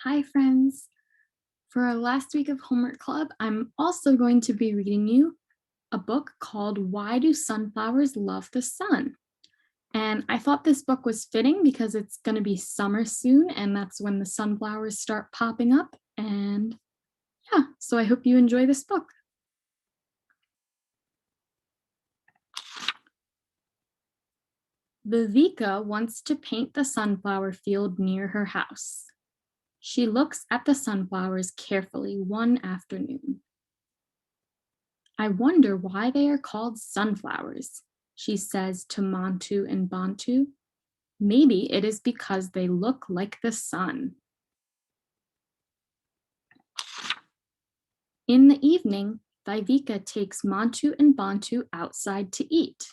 Hi, friends. For our last week of Homework Club, I'm also going to be reading you a book called Why Do Sunflowers Love the Sun? And I thought this book was fitting because it's going to be summer soon, and that's when the sunflowers start popping up. And yeah, so I hope you enjoy this book. Viveka wants to paint the sunflower field near her house. She looks at the sunflowers carefully one afternoon. I wonder why they are called sunflowers, she says to Mantu and Bantu. Maybe it is because they look like the sun. In the evening, Viveka takes Mantu and Bantu outside to eat.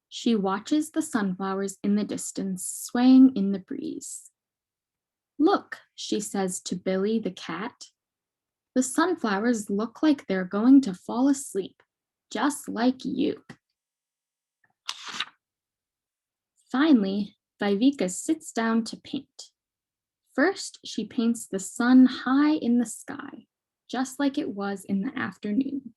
She watches the sunflowers in the distance swaying in the breeze. Look, she says to Billy the cat. The sunflowers look like they're going to fall asleep, just like you. Finally, Viveka sits down to paint. First, she paints the sun high in the sky, just like it was in the afternoon.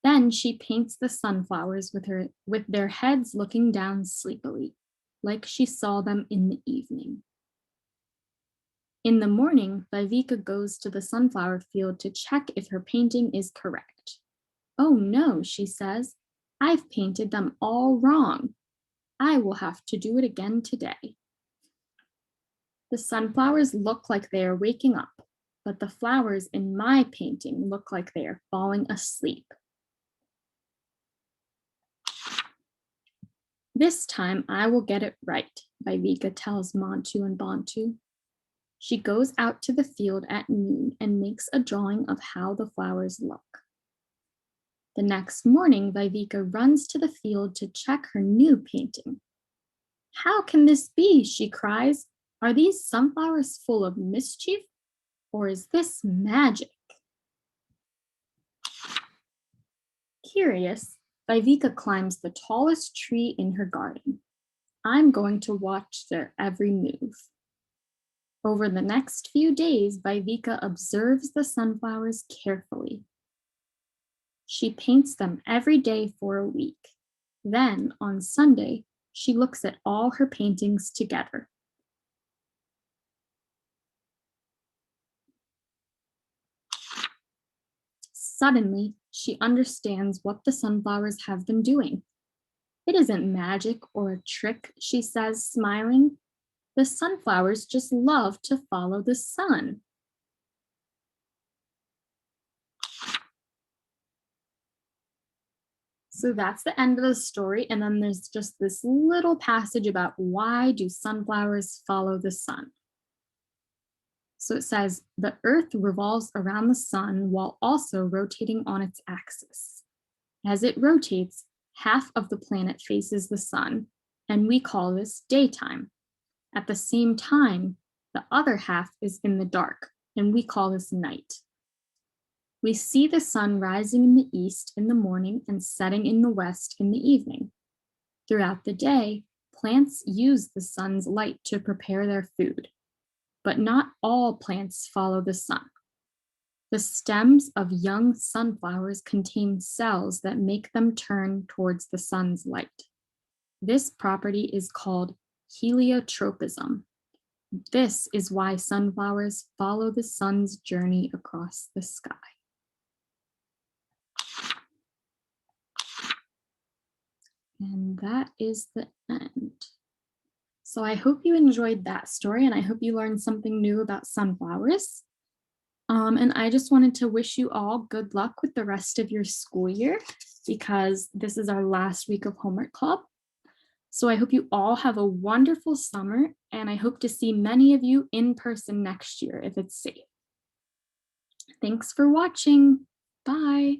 Then she paints the sunflowers with their heads looking down sleepily, like she saw them in the evening. In the morning, Viveka goes to the sunflower field to check if her painting is correct. Oh no, she says, I've painted them all wrong. I will have to do it again today. The sunflowers look like they are waking up, but the flowers in my painting look like they are falling asleep. This time I will get it right, Viveka tells Mantu and Bantu. She goes out to the field at noon and makes a drawing of how the flowers look. The next morning, Viveka runs to the field to check her new painting. How can this be? She cries. Are these sunflowers full of mischief? Or is this magic? Curious, Viveka climbs the tallest tree in her garden. I'm going to watch their every move. Over the next few days, Viveka observes the sunflowers carefully. She paints them every day for a week. Then, on Sunday, she looks at all her paintings together. Suddenly, she understands what the sunflowers have been doing. It isn't magic or a trick, she says, smiling. The sunflowers just love to follow the sun. So that's the end of the story. And then there's just this little passage about why do sunflowers follow the sun? So it says, the earth revolves around the sun while also rotating on its axis. As it rotates, half of the planet faces the sun, and we call this daytime. At the same time, the other half is in the dark, and we call this night. We see the sun rising in the east in the morning and setting in the west in the evening. Throughout the day, plants use the sun's light to prepare their food, but not all plants follow the sun. The stems of young sunflowers contain cells that make them turn towards the sun's light. This property is called heliotropism. This is why sunflowers follow the sun's journey across the sky. And that is the end. So I hope you enjoyed that story, and I hope you learned something new about sunflowers. And I just wanted to wish you all good luck with the rest of your school year, because this is our last week of Homework Club. So I hope you all have a wonderful summer, and I hope to see many of you in person next year if it's safe. Thanks for watching. Bye.